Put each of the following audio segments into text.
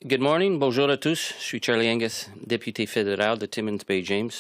Good morning, bonjour à tous. Je suis Charlie Angus, député fédéral de Timmins Bay James,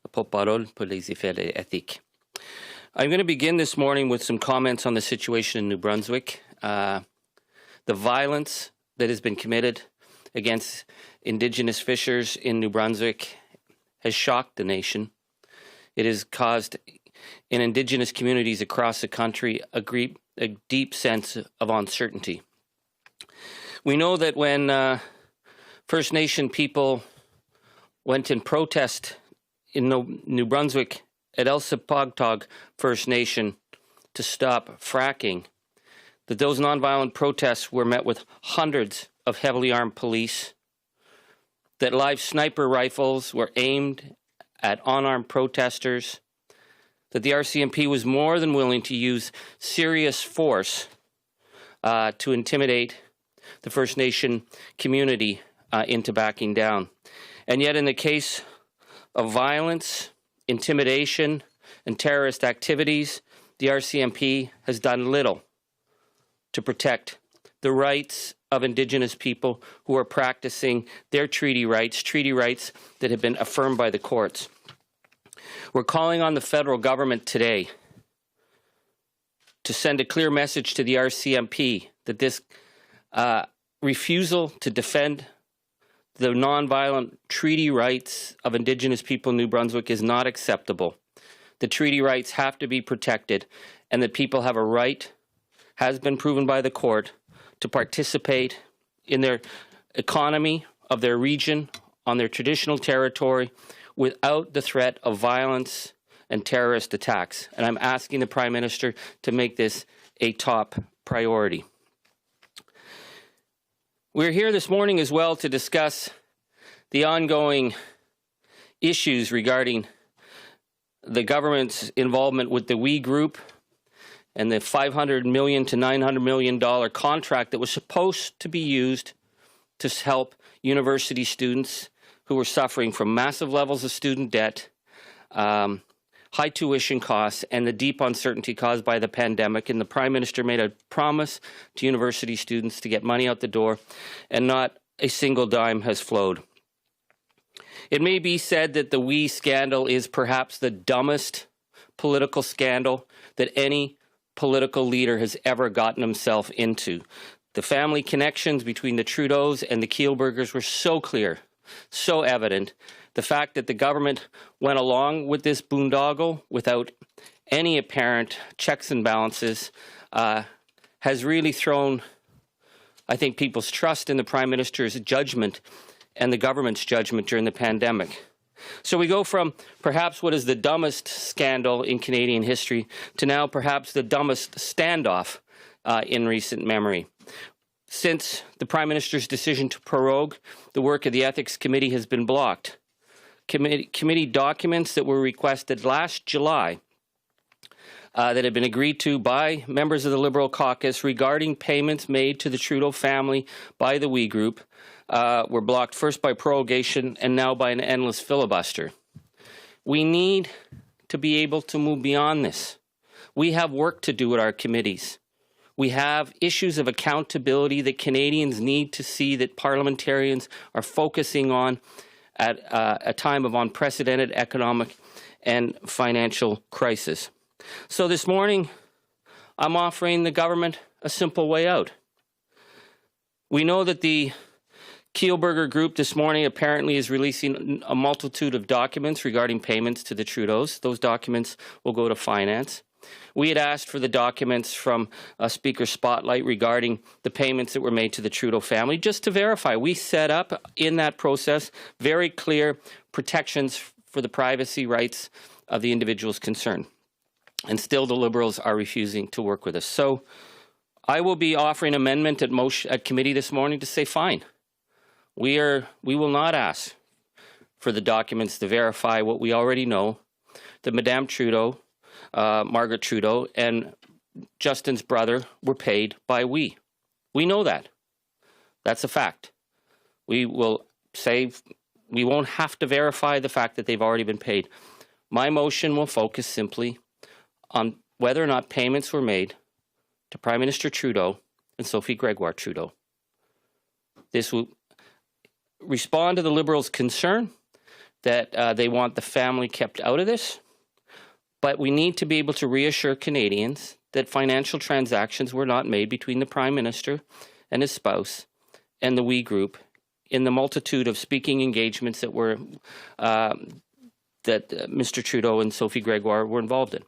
le porte-parole pour les effets éthiques. I'm going to begin this morning with some comments on the situation in New Brunswick. The violence that has been committed against Indigenous fishers in New Brunswick has shocked the nation. It has caused in Indigenous communities across the country a deep sense of uncertainty. We know that when First Nation people went in protest in New Brunswick at Elsipogtog First Nation to stop fracking, that those nonviolent protests were met with hundreds of heavily armed police, that live sniper rifles were aimed at unarmed protesters, that the RCMP was more than willing to use serious force to intimidate the First Nation community into backing down. And yet in the case of violence, intimidation, and terrorist activities, the RCMP has done little to protect the rights of Indigenous people who are practicing their treaty rights that have been affirmed by the courts. We're calling on the federal government today to send a clear message to the RCMP that this refusal to defend the nonviolent treaty rights of Indigenous people in New Brunswick is not acceptable. The treaty rights have to be protected, and that people have a right, has been proven by the court, to participate in their economy of their region, on their traditional territory, without the threat of violence and terrorist attacks. And I'm asking the Prime Minister to make this a top priority. We're here this morning as well to discuss the ongoing issues regarding the government's involvement with the We Group and the $500 million to $900 million contract that was supposed to be used to help university students who were suffering from massive levels of student debt, high tuition costs, and the deep uncertainty caused by the pandemic. And the Prime Minister made a promise to university students to get money out the door, and not a single dime has flowed. It may be said that the We scandal is perhaps the dumbest political scandal that any political leader has ever gotten himself into. The family connections between the Trudeaus and the Kielburgers were so clear, so evident. The fact that the government went along with this boondoggle without any apparent checks and balances has really thrown, I think, people's trust in the Prime Minister's judgment and the government's judgment during the pandemic. So we go from perhaps what is the dumbest scandal in Canadian history to now perhaps the dumbest standoff in recent memory. Since the Prime Minister's decision to prorogue, the work of the Ethics Committee has been blocked. Committee documents that were requested last July that had been agreed to by members of the Liberal caucus regarding payments made to the Trudeau family by the We Group were blocked first by prorogation and now by an endless filibuster. We need to be able to move beyond this. We have work to do at our committees. We have issues of accountability that Canadians need to see that parliamentarians are focusing on at a time of unprecedented economic and financial crisis. So this morning, I'm offering the government a simple way out. We know that the Kielburger Group this morning apparently is releasing a multitude of documents regarding payments to the Trudeaus. Those documents will go to finance. We had asked for the documents from Speaker Spotlight regarding the payments that were made to the Trudeau family, just to verify. We set up in that process very clear protections for the privacy rights of the individuals concerned. And still the Liberals are refusing to work with us. So I will be offering amendment at committee this morning to say, fine, we will not ask for the documents to verify what we already know, that Madame Trudeau, Margaret Trudeau, and Justin's brother were paid by We. We know that. That's a fact. We will say we won't have to verify the fact that they've already been paid. My motion will focus simply on whether or not payments were made to Prime Minister Trudeau and Sophie Gregoire Trudeau. This respond to the Liberals' concern that they want the family kept out of this, but we need to be able to reassure Canadians that financial transactions were not made between the Prime Minister and his spouse and the We Group in the multitude of speaking engagements that were that Mr. Trudeau and Sophie Gregoire were involved in.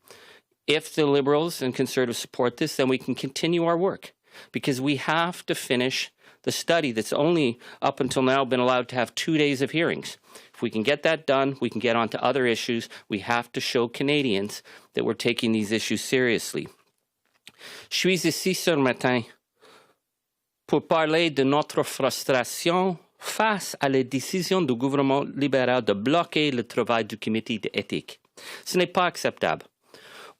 If the Liberals and Conservatives support this, then we can continue our work, because we have to finish the study that's only up until now been allowed to have 2 days of hearings. If we can get that done, we can get on to other issues. We have to show Canadians that we're taking these issues seriously. Je suis ici ce matin pour parler de notre frustration face à la décision du gouvernement libéral de bloquer le travail du comité d'éthique. Ce n'est pas acceptable.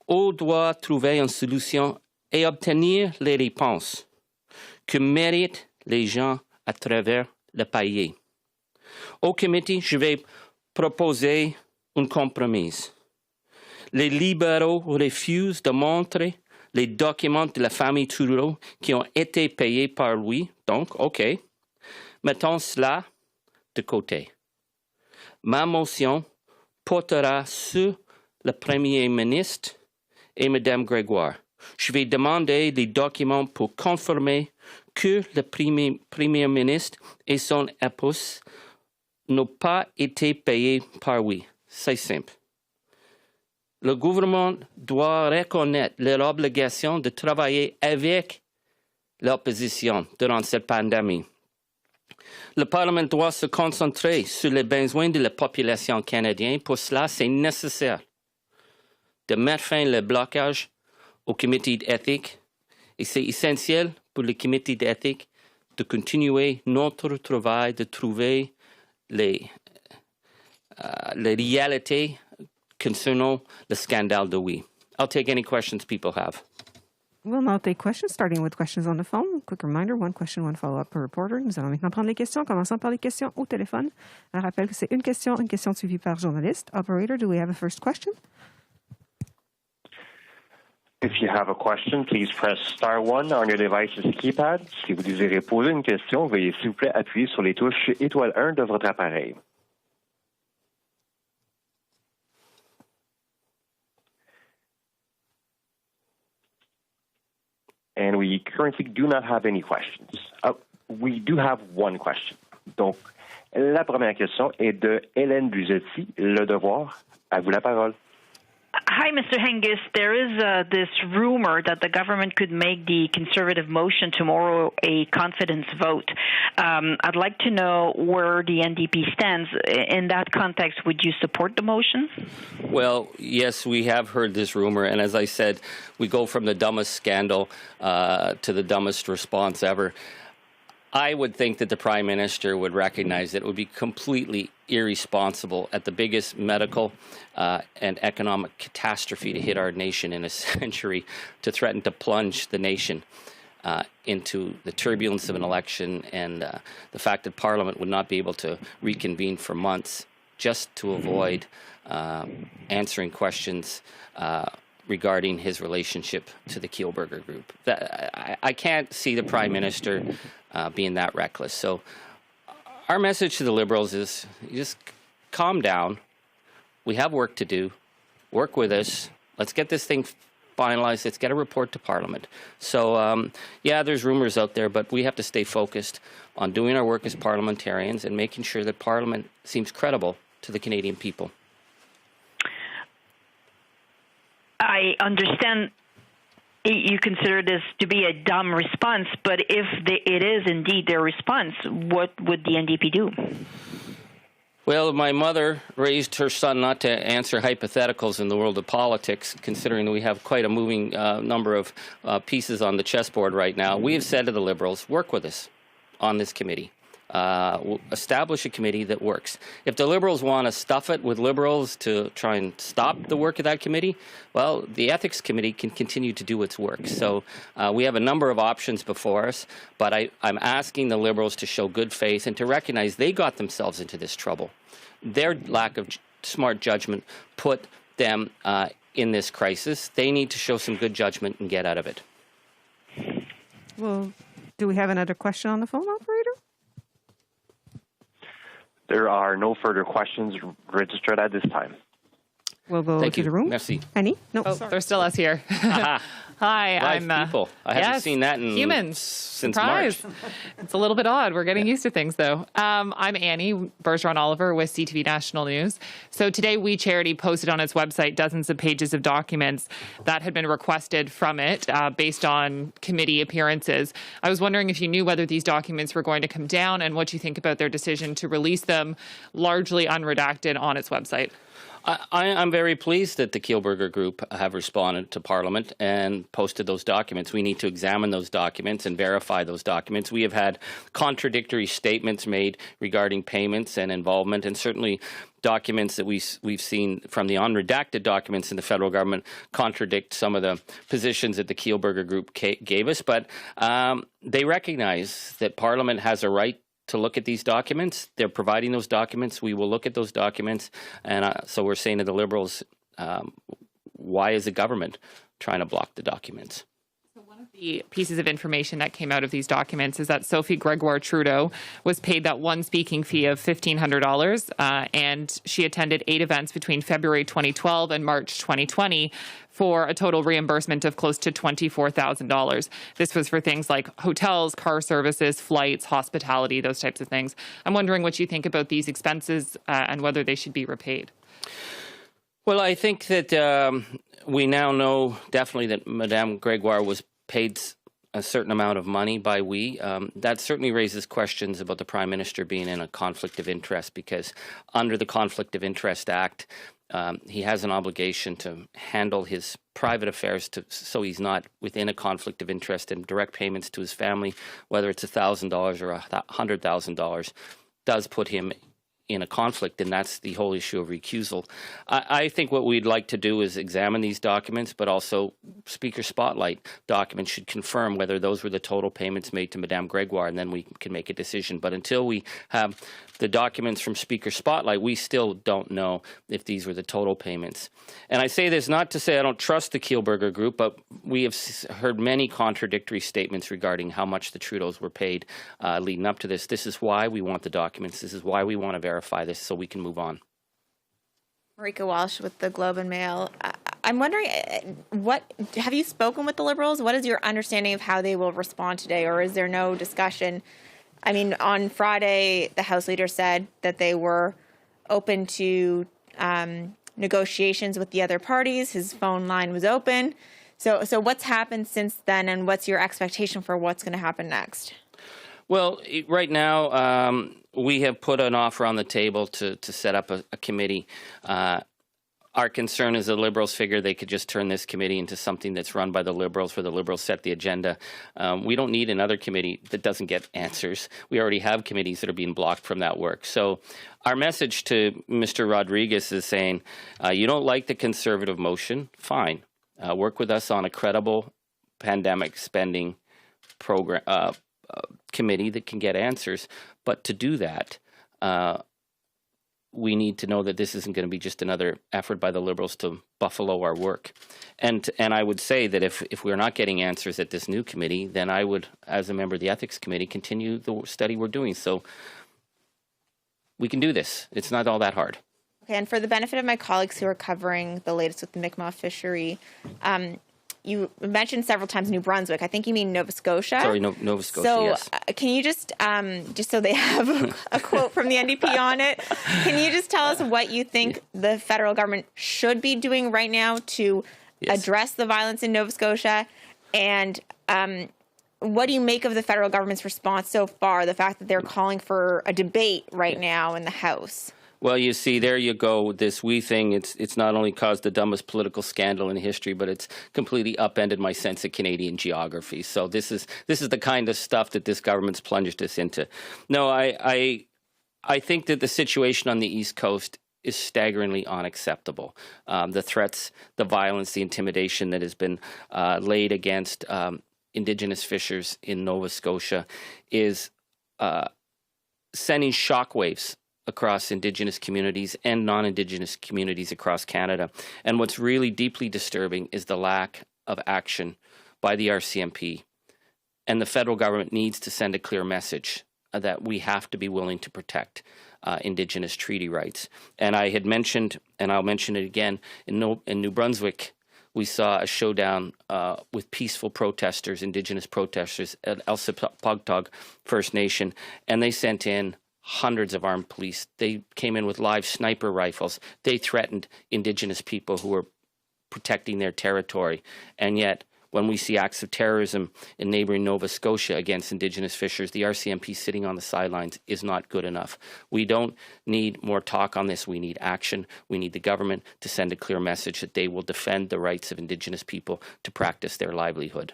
On doit trouver une solution et obtenir les réponses que méritent les gens à travers le pays. Au comité, je vais proposer un compromis. Les libéraux refusent de montrer les documents de la famille Trudeau qui ont été payés par lui. Donc, OK, mettons cela de côté. Ma motion portera sur le Premier ministre et Mme Grégoire. Je vais demander les documents pour confirmer que le Premier ministre et son épouse n'ont pas été payés par lui. C'est simple. Le gouvernement doit reconnaître leur obligation de travailler avec l'opposition durant cette pandémie. Le Parlement doit se concentrer sur les besoins de la population canadienne. Pour cela, c'est nécessaire de mettre fin au blocage au comité d'éthique, et c'est essentiel pour le comité d'éthique de continuer notre travail, de trouver les réalités concernant le scandale de Oui. I'll take any questions people have. We'll now take questions, starting with questions on the phone. Quick reminder, one question, one follow-up per reporter. Nous allons maintenant prendre les questions, commençant par les questions au téléphone. Un rappel que c'est une question suivie par journaliste. Operator, do we have a first question? If you have a question, please press star 1 on your device's keypad. Si vous désirez poser une question, veuillez s'il vous plaît appuyer sur les touches étoile 1 de votre appareil. And we currently do not have any questions. We do have one question. Donc, la première question est de Hélène Buzetti, Le Devoir. À vous la parole. Hi, Mr. Angus. There is this rumor that the government could make the Conservative motion tomorrow a confidence vote. I'd like to know where the NDP stands. In that context, would you support the motion? Well, yes, we have heard this rumor. And as I said, we go from the dumbest scandal to the dumbest response ever. I would think that the Prime Minister would recognize that it would be completely irresponsible at the biggest medical and economic catastrophe to hit our nation in a century to threaten to plunge the nation into the turbulence of an election and the fact that Parliament would not be able to reconvene for months just to avoid answering questions regarding his relationship to the Kielburger Group. I can't see the Prime Minister being that reckless. So our message to the Liberals is just calm down. We have work to do. Work with us. Let's get this thing finalized. Let's get a report to Parliament. So, yeah, there's rumors out there, but we have to stay focused on doing our work as parliamentarians and making sure that Parliament seems credible to the Canadian people. I understand you consider this to be a dumb response, but if it is indeed their response, what would the NDP do? Well, my mother raised her son not to answer hypotheticals in the world of politics, considering that we have quite a moving number of pieces on the chessboard right now. We have said to the Liberals, work with us on this committee. We'll establish a committee that works. If the Liberals want to stuff it with Liberals to try and stop the work of that committee, well, the Ethics Committee can continue to do its work. So we have a number of options before us, but I'm asking the Liberals to show good faith and to recognize they got themselves into this trouble. Their lack of smart judgment put them in this crisis. They need to show some good judgment and get out of it. Well, do we have another question on the phone, operator? There are no further questions registered at this time. We'll go Thank to you. the room. Merci. Annie? No, Oh, sorry. there's still us here. Hi, Live I'm people. I haven't seen that in humans. since Surprise. March. It's a little bit odd. We're getting used to things, though. I'm Annie Bergeron Oliver with CTV National News. So today, We Charity posted on its website dozens of pages of documents that had been requested from it based on committee appearances. I was wondering if you knew whether these documents were going to come down and what you think about their decision to release them largely unredacted on its website. I'm very pleased that the Kielburger Group have responded to Parliament and posted those documents. We need to examine those documents and verify those documents. We have had contradictory statements made regarding payments and involvement, and certainly documents that we've seen from the unredacted documents in the federal government contradict some of the positions that the Kielburger Group gave us. But they recognize that Parliament has a right to look at these documents. They're providing those documents. We will look at those documents. And so we're saying to the Liberals, why is the government trying to block the documents? One of the pieces of information that came out of these documents is that Sophie Gregoire Trudeau was paid that one speaking fee of $1,500, and she attended 8 events between February 2012 and March 2020 for a total reimbursement of close to $24,000. This was for things like hotels, car services, flights, hospitality, those types of things. I'm wondering what you think about these expenses and whether they should be repaid. Well, I think that we now know definitely that Madame Gregoire was paid a certain amount of money by we. That certainly raises questions about the Prime Minister being in a conflict of interest, because under the Conflict of Interest Act, he has an obligation to handle his private affairs so he's not within a conflict of interest, and direct payments to his family, whether it's $1,000 or $100,000, does put him in a conflict, and that's the whole issue of recusal. I think what we'd like to do is examine these documents, but also Speaker Spotlight documents should confirm whether those were the total payments made to Madame Gregoire, and then we can make a decision. But until we have the documents from Speaker Spotlight, we still don't know if these were the total payments. And I say this not to say I don't trust the Kielburger Group, but we have heard many contradictory statements regarding how much the Trudeaus were paid leading up to this. This is why we want the documents. This is why we want to verify this so we can move on. Marika Walsh with the Globe and Mail. I'm wondering, have you spoken with the Liberals? What is your understanding of how they will respond today, or is there no discussion? I mean, on Friday, the House Leader said that they were open to negotiations with the other parties. His phone line was open. So what's happened since then, and what's your expectation for what's going to happen next? Well, right now, we have put an offer on the table to set up a committee. Our concern is the Liberals figure they could just turn this committee into something that's run by the Liberals, where the Liberals set the agenda. We don't need another committee that doesn't get answers. We already have committees that are being blocked from that work. So our message to Mr. Rodriguez is saying, you don't like the Conservative motion? Fine. Work with us on a credible pandemic spending program committee that can get answers. But to do that, we need to know that this isn't going to be just another effort by the Liberals to buffalo our work. And I would say that if we're not getting answers at this new committee, then I would, as a member of the Ethics Committee, continue the study we're doing. So we can do this. It's not all that hard. Okay, and for the benefit of my colleagues who are covering the latest with the Mi'kmaq fishery, you mentioned several times New Brunswick. I think you mean Nova Scotia. Sorry, Nova Scotia, so, yes. Can you just so they have a quote from the NDP on it, can you just tell us what you think the federal government should be doing right now to address the violence in Nova Scotia? And what do you make of the federal government's response so far, the fact that they're calling for a debate right now in the House? Well, you see, there you go. This we thing, it's not only caused the dumbest political scandal in history, but it's completely upended my sense of Canadian geography. So this is the kind of stuff that this government's plunged us into. No, I think that the situation on the East Coast is staggeringly unacceptable. The threats, the violence, the intimidation that has been laid against Indigenous fishers in Nova Scotia is sending shockwaves across Indigenous communities and non-Indigenous communities across Canada. And what's really deeply disturbing is the lack of action by the RCMP. And the federal government needs to send a clear message that we have to be willing to protect Indigenous treaty rights. And I had mentioned, and I'll mention it again, in New Brunswick, we saw a showdown with peaceful protesters, Indigenous protesters at Elsipogtog First Nation, and they sent in hundreds of armed police. They came in with live sniper rifles. They threatened Indigenous people who were protecting their territory. And yet, when we see acts of terrorism in neighboring Nova Scotia against Indigenous fishers, the RCMP sitting on the sidelines is not good enough. We don't need more talk on this. We need action. We need the government to send a clear message that they will defend the rights of Indigenous people to practice their livelihood.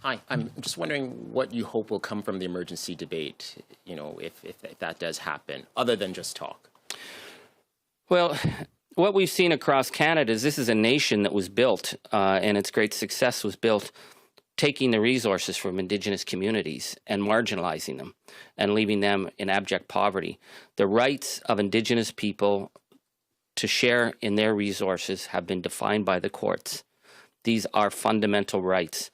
Hi, I'm just wondering what you hope will come from the emergency debate, if that does happen, other than just talk. Well, what we've seen across Canada is this is a nation that was built, and its great success was built taking the resources from Indigenous communities and marginalizing them and leaving them in abject poverty. The rights of Indigenous people to share in their resources have been defined by the courts. These are fundamental rights.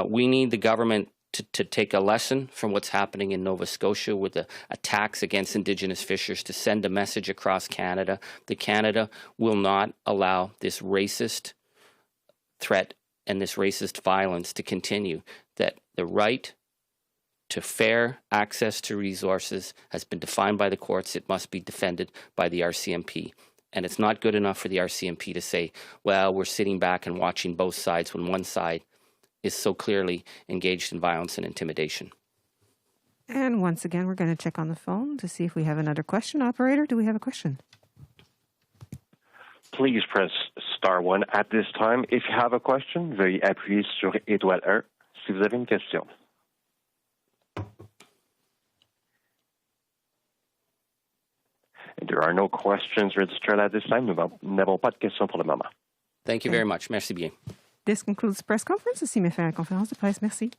We need the government to take a lesson from what's happening in Nova Scotia with the attacks against Indigenous fishers, to send a message across Canada that Canada will not allow this racist threat and this racist violence to continue, that the right to fair access to resources has been defined by the courts. It must be defended by the RCMP. And it's not good enough for the RCMP to say, well, we're sitting back and watching both sides when one side is so clearly engaged in violence and intimidation. And once again, we're going to check on the phone to see if we have another question. Operator, do we have a question? Please press star 1 at this time. If you have a question, veuillez appuyer sur étoile 1 si vous avez une question. There are no questions registered at this time. Nous n'avons pas de questions pour le moment. Thank you very much. Merci bien. This concludes the press conference. Ceci met fin à la conférence de presse. Merci.